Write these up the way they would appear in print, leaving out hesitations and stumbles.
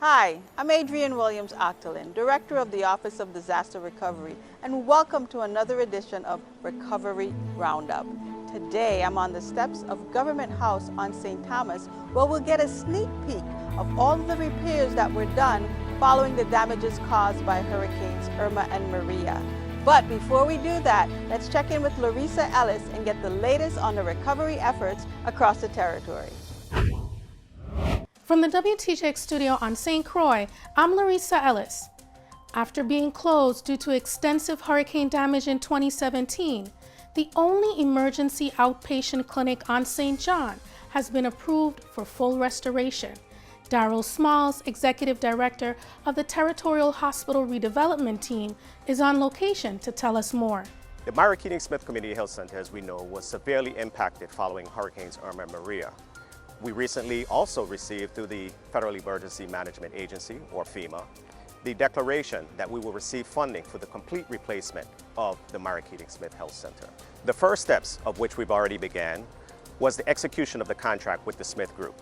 Hi, I'm Adrienne Williams-Octalien, Director of the Office of Disaster Recovery, and welcome to another edition of Recovery Roundup. Today, I'm on the steps of Government House on St. Thomas, where we'll get a sneak peek of all of the repairs that were done following the damages caused by Hurricanes Irma and Myrah. But before we do that, let's check in with Laurissa Ellis and get the latest on the recovery efforts across the territory. From the WTJX studio on St. Croix, I'm Laurissa Ellis. After being closed due to extensive hurricane damage in 2017, the only emergency outpatient clinic on St. John has been approved for full restoration. Darryl Smalls, Executive Director of the Territorial Hospital Redevelopment Team, is on location to tell us more. The Myrah Keating Smith Community Health Center, as we know, was severely impacted following Hurricanes Irma and Myrah. We recently also received through the Federal Emergency Management Agency, or FEMA, the declaration that we will receive funding for the complete replacement of the Myrah Keating Smith Health Center. The first steps of which we've already began was the execution of the contract with the Smith Group.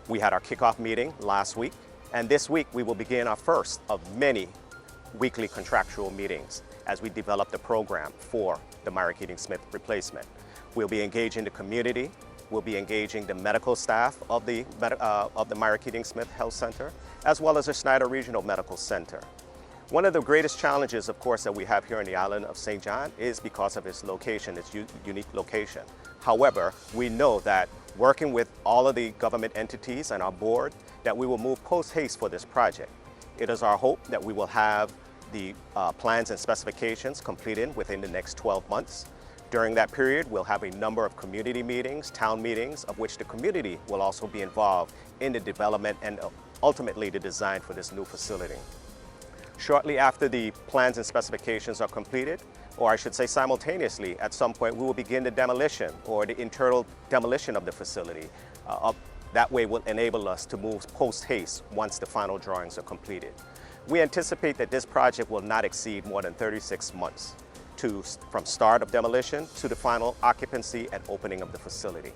We had our kickoff meeting last week, and this week we will begin our first of many weekly contractual meetings as we develop the program for the Myrah Keating Smith replacement. We'll be engaging the community. We'll be engaging the medical staff of the Myrah Keating Smith Health Center, as well as the Schneider Regional Medical Center. One of the greatest challenges, of course, that we have here on the island of St. John is because of its location, its unique location. However, we know that working with all of the government entities and our board, that we will move post-haste for this project. It is our hope that we will have the plans and specifications completed within the next 12 months. During that period, we'll have a number of community meetings, town meetings, of which the community will also be involved in the development and ultimately the design for this new facility. Shortly after the plans and specifications are completed, or I should say simultaneously, at some point we will begin the demolition or the internal demolition of the facility. That way will enable us to move post-haste once the final drawings are completed. We anticipate that this project will not exceed more than 36 months. From start of demolition to the final occupancy and opening of the facility.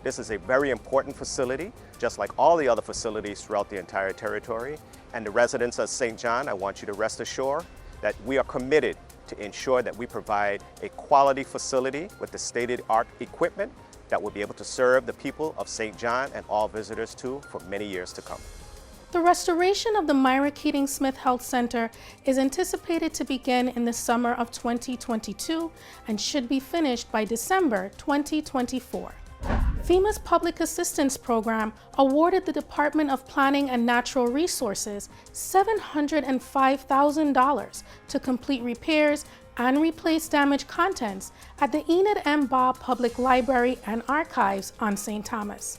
This is a very important facility, just like all the other facilities throughout the entire territory. And the residents of St. John, I want you to rest assured that we are committed to ensure that we provide a quality facility with the state-of-the-art equipment that will be able to serve the people of St. John and all visitors too for many years to come. The restoration of the Myrah Keating Smith Health Center is anticipated to begin in the summer of 2022 and should be finished by December 2024. FEMA's Public Assistance Program awarded the Department of Planning and Natural Resources $705,000 to complete repairs and replace damaged contents at the Enid M. Baugh Public Library and Archives on St. Thomas.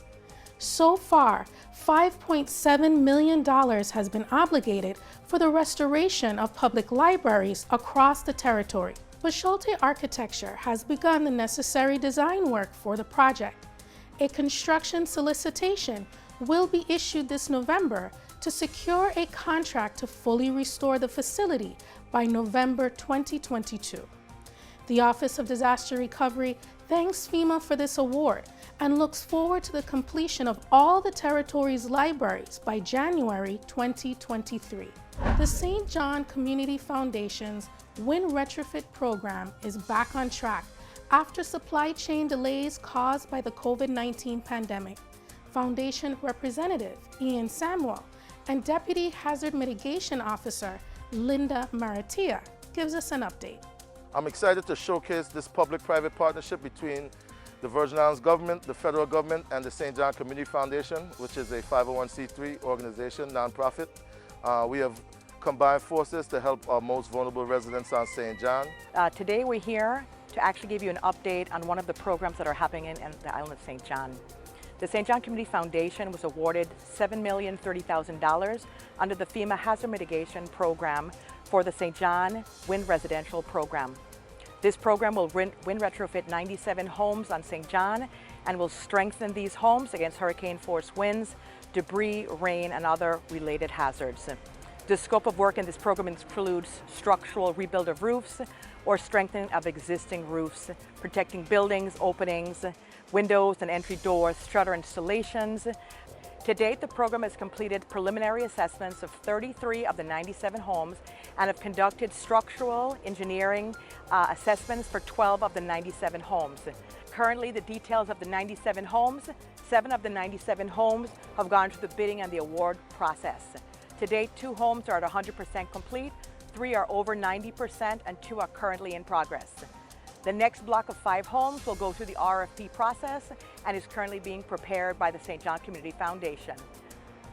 So far, $5.7 million has been obligated for the restoration of public libraries across the territory. Baschulte Architecture has begun the necessary design work for the project. A construction solicitation will be issued this November to secure a contract to fully restore the facility by November 2022. The Office of Disaster Recovery thanks FEMA for this award and looks forward to the completion of all the territory's libraries by January 2023. The St. John Community Foundation's Win Retrofit program is back on track after supply chain delays caused by the COVID-19 pandemic. Foundation Representative Ian Samuel and Deputy Hazard Mitigation Officer Linda Maratia gives us an update. I'm excited to showcase this public-private partnership between the Virgin Islands government, the federal government, and the St. John Community Foundation, which is a 501c3 organization, nonprofit. We have combined forces to help our most vulnerable residents on St. John. Today we're here to actually give you an update on one of the programs that are happening in the island of St. John. The St. John Community Foundation was awarded $7,030,000 under the FEMA Hazard Mitigation Program for the St. John Wind Residential Program. This program will wind retrofit 97 homes on St. John and will strengthen these homes against hurricane-force winds, debris, rain, and other related hazards. The scope of work in this program includes structural rebuild of roofs or strengthening of existing roofs, protecting buildings, openings, windows and entry doors, shutter installations, To date, the program has completed preliminary assessments of 33 of the 97 homes and have conducted structural engineering assessments for 12 of the 97 homes. Currently, the details of the 97 homes, 7 of the 97 homes have gone through the bidding and the award process. To date, 2 homes are at 100% complete, 3 are over 90%, and 2 are currently in progress. The next block of 5 homes will go through the RFP process and is currently being prepared by the St. John Community Foundation.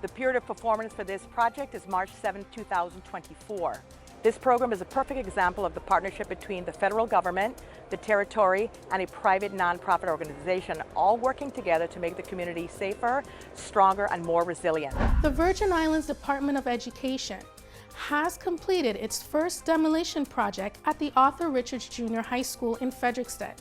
The period of performance for this project is March 7, 2024. This program is a perfect example of the partnership between the federal government, the territory, and a private nonprofit organization, all working together to make the community safer, stronger, and more resilient. The Virgin Islands Department of Education has completed its first demolition project at the Arthur Richards Junior High School in Frederiksted.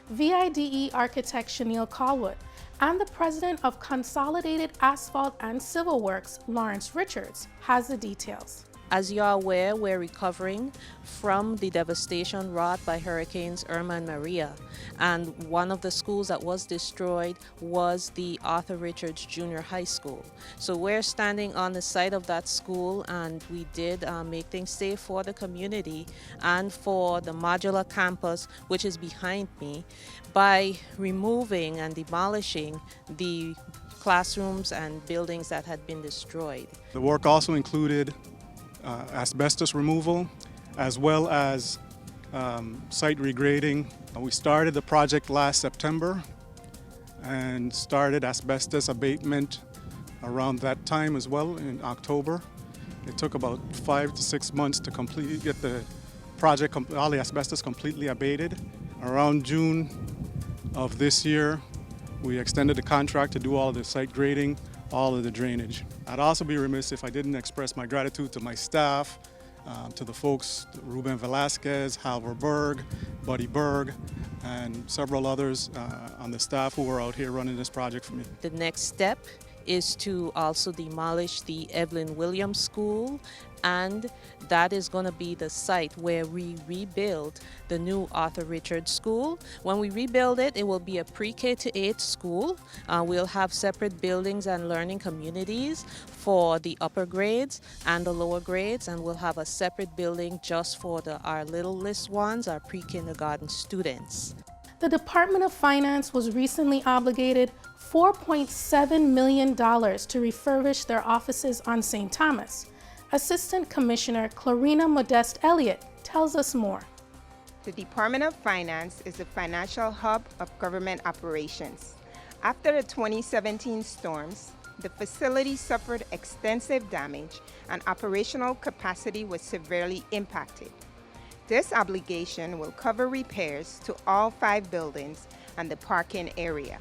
VIDE architect Chanel Callwood and the president of Consolidated Asphalt and Civil Works, Lawrence Richards, has the details. As you are aware, we're recovering from the devastation wrought by Hurricanes Irma and Myrah, and one of the schools that was destroyed was the Arthur Richards Junior High School. So we're standing on the site of that school, and we did make things safe for the community and for the modular campus, which is behind me, by removing and demolishing the classrooms and buildings that had been destroyed. The work also included asbestos removal, as well as site regrading. We started the project last September and started asbestos abatement around that time as well in October. It took about 5 to 6 months to get the project, all the asbestos completely abated. Around June of this year, we extended the contract to do all of the site grading, all of the drainage. I'd also be remiss if I didn't express my gratitude to my staff, to the folks, Ruben Velasquez, Halvar Berg, Buddy Berg, and several others on the staff who were out here running this project for me. The next step is to also demolish the Evelyn Williams School, and that is going to be the site where we rebuild the new Arthur Richards School. When we rebuild it, it will be a pre-K to 8 school. We'll have separate buildings and learning communities for the upper grades and the lower grades, and we'll have a separate building just for our littlest ones, our pre-kindergarten students. The Department of Finance was recently obligated $4.7 million to refurbish their offices on St. Thomas. Assistant Commissioner Clarina Modeste Elliott tells us more. The Department of Finance is the financial hub of government operations. After the 2017 storms, the facility suffered extensive damage and operational capacity was severely impacted. This obligation will cover repairs to all 5 buildings and the parking area.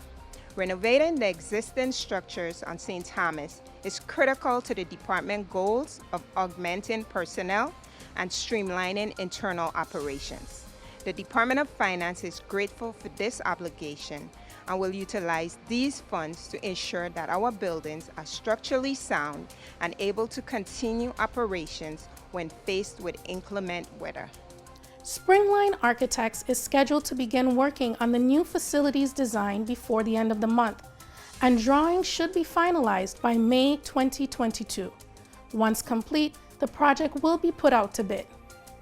Renovating the existing structures on St. Thomas is critical to the department goals of augmenting personnel and streamlining internal operations. The Department of Finance is grateful for this obligation and will utilize these funds to ensure that our buildings are structurally sound and able to continue operations when faced with inclement weather. Springline Architects is scheduled to begin working on the new facilities design before the end of the month, and drawings should be finalized by May 2022. Once complete, the project will be put out to bid.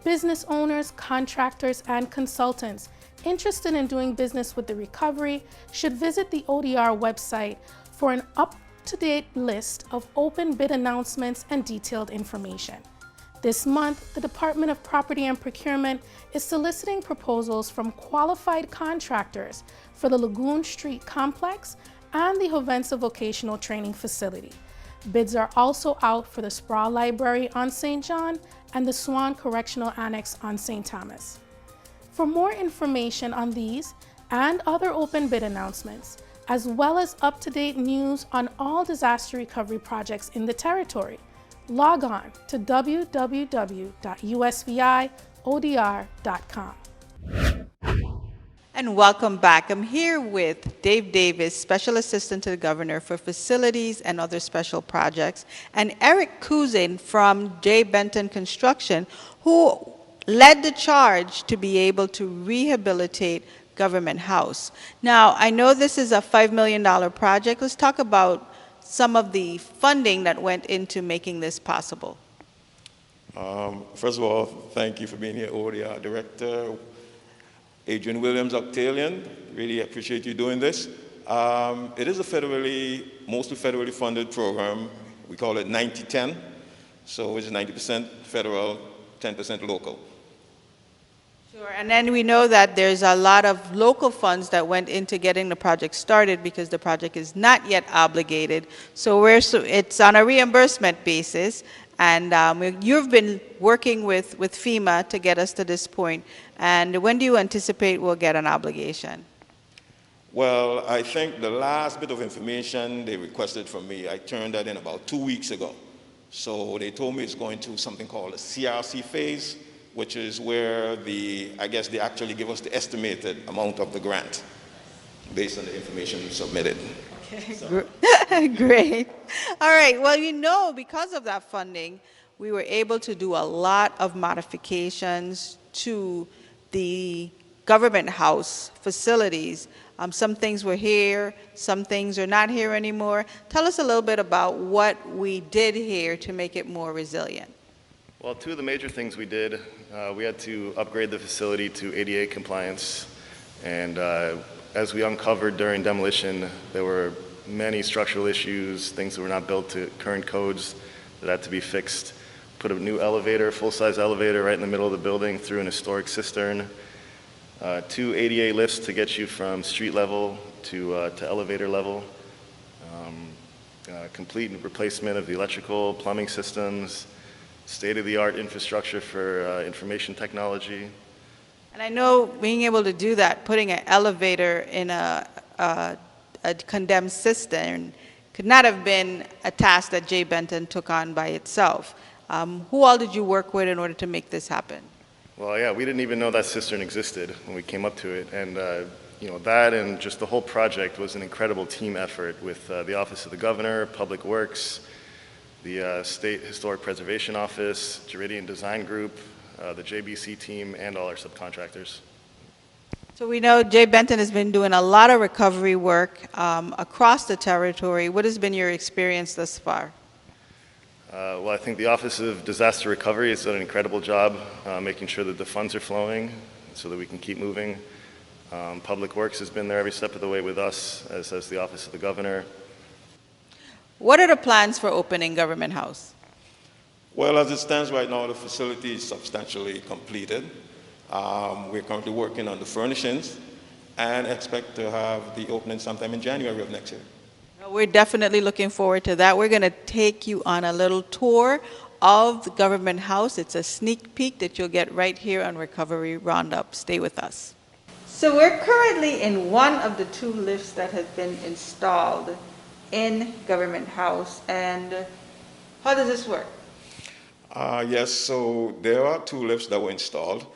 Business owners, contractors, and consultants interested in doing business with the recovery should visit the ODR website for an up-to-date list of open bid announcements and detailed information. This month, the Department of Property and Procurement is soliciting proposals from qualified contractors for the Lagoon Street Complex and the Hovensa Vocational Training Facility. Bids are also out for the Sproul Library on St. John and the Swan Correctional Annex on St. Thomas. For more information on these and other open bid announcements, as well as up-to-date news on all disaster recovery projects in the territory, log on to www.usviodr.com. And welcome back. I'm here with Dave Davis, Special Assistant to the Governor for Facilities and Other Special Projects, and Eric Cousin from J. Benton Construction, who led the charge to be able to rehabilitate Government House. Now, I know this is a $5 million project. Let's talk about some of the funding that went into making this possible. First of all, thank you for being here, ODR Director Adrienne Williams-Octalien. Really appreciate you doing this. It is a mostly federally funded program. We call it 90-10. So it's 90% federal, 10% local. Sure, and then we know that there's a lot of local funds that went into getting the project started because the project is not yet obligated. So it's on a reimbursement basis, and you've been working with FEMA to get us to this point. And when do you anticipate we'll get an obligation? Well, I think the last bit of information they requested from me, I turned that in about 2 weeks ago. So they told me it's going to something called a CRC phase, which is where I guess they actually give us the estimated amount of the grant based on the information submitted. Okay, so. Great. All right, well, because of that funding, we were able to do a lot of modifications to the government house facilities. Some things were here, some things are not here anymore. Tell us a little bit about what we did here to make it more resilient. Well, two of the major things we did, we had to upgrade the facility to ADA compliance. And as we uncovered during demolition, there were many structural issues, things that were not built to current codes that had to be fixed. Put a new elevator, full-size elevator right in the middle of the building through an historic cistern. 2 ADA lifts to get you from street level to elevator level. Complete replacement of the electrical, plumbing systems, state-of-the-art infrastructure for information technology. And I know being able to do that, putting an elevator in a condemned cistern could not have been a task that J. Benton took on by itself. Who all did you work with in order to make this happen? Well, yeah, we didn't even know that cistern existed when we came up to it. And that and just the whole project was an incredible team effort with the Office of the Governor, Public Works, the State Historic Preservation Office, Jeridian Design Group, the JBC team, and all our subcontractors. So we know J. Benton has been doing a lot of recovery work across the territory. What has been your experience thus far? Well, I think the Office of Disaster Recovery has done an incredible job making sure that the funds are flowing so that we can keep moving. Public Works has been there every step of the way with us, as has the Office of the Governor. What are the plans for opening Government House? Well, as it stands right now, the facility is substantially completed. We're currently working on the furnishings and expect to have the opening sometime in January of next year. We're definitely looking forward to that. We're going to take you on a little tour of the Government House. It's a sneak peek that you'll get right here on Recovery Roundup. Stay with us. So we're currently in one of the 2 lifts that has been installed in Government House. And how does this work? Yes, so there are 2 lifts that were installed.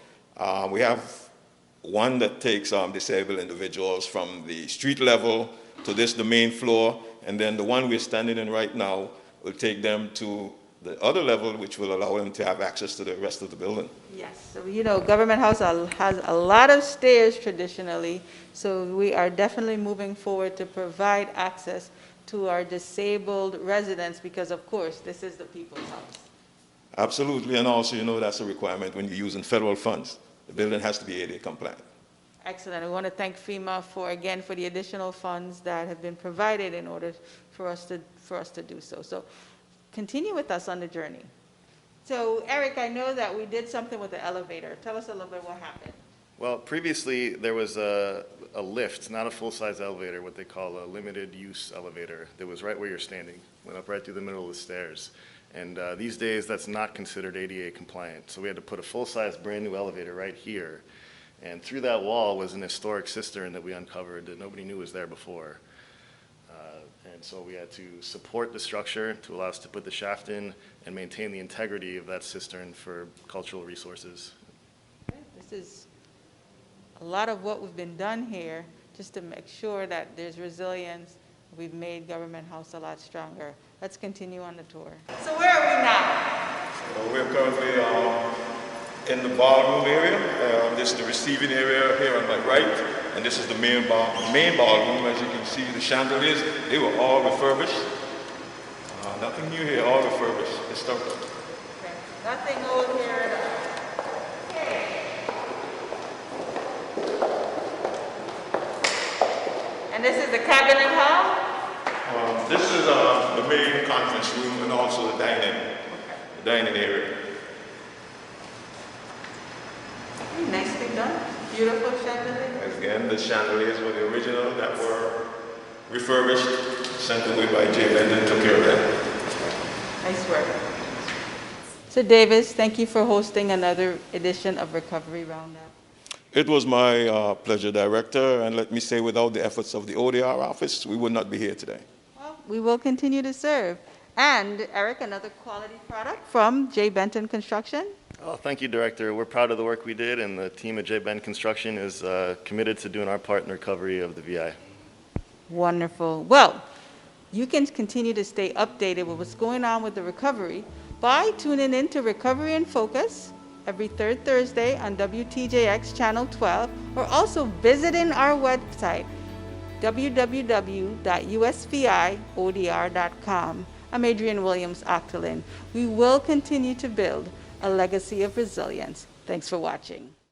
We have one that takes disabled individuals from the street level to the main floor, and then the one we're standing in right now will take them to the other level, which will allow them to have access to the rest of the building. Yes, so Government House has a lot of stairs traditionally, so we are definitely moving forward to provide access to our disabled residents because, of course, this is the people's house. Absolutely, and also, that's a requirement when you're using federal funds. The building has to be ADA compliant. Excellent. We want to thank FEMA for the additional funds that have been provided in order for us to do so. So continue with us on the journey. So Eric, I know that we did something with the elevator. Tell us a little bit what happened. Well, previously there was a lift, not a full-size elevator, what they call a limited-use elevator that was right where you're standing, went up right through the middle of the stairs. And these days that's not considered ADA compliant. So we had to put a full-size brand new elevator right here. And through that wall was an historic cistern that we uncovered that nobody knew was there before. And so we had to support the structure to allow us to put the shaft in and maintain the integrity of that cistern for cultural resources. This is a lot of what we've been done here just to make sure that there's resilience. We've made Government House a lot stronger. Let's continue on the tour. So where are we now? So we're currently in the ballroom area. This is the receiving area here on my right, and this is the main ballroom. As you can see, the chandeliers, they were all refurbished. Nothing new here, all refurbished, historical. Okay. Nothing old here at all. Okay. And this is the cabinet hall? This is the main conference room and also the dining area. Nicely done. Beautiful chandelier. Again, the chandeliers were the original that were refurbished, sent away by J. Benton, took care of them. Nice work. So Davis, thank you for hosting another edition of Recovery Roundup. It was my pleasure, Director, and let me say, without the efforts of the ODR office, we would not be here today. Well, we will continue to serve. And Eric, another quality product from J. Benton Construction. Oh, thank you, Director. We're proud of the work we did, and the team at J. Benton Construction is committed to doing our part in recovery of the VI. Wonderful. Well, you can continue to stay updated with what's going on with the recovery by tuning in to Recovery in Focus every third Thursday on WTJX Channel 12, or also visiting our website, www.usviodr.com. I'm Adrienne Williams-Octalien. We will continue to build a legacy of resilience. Thanks for watching.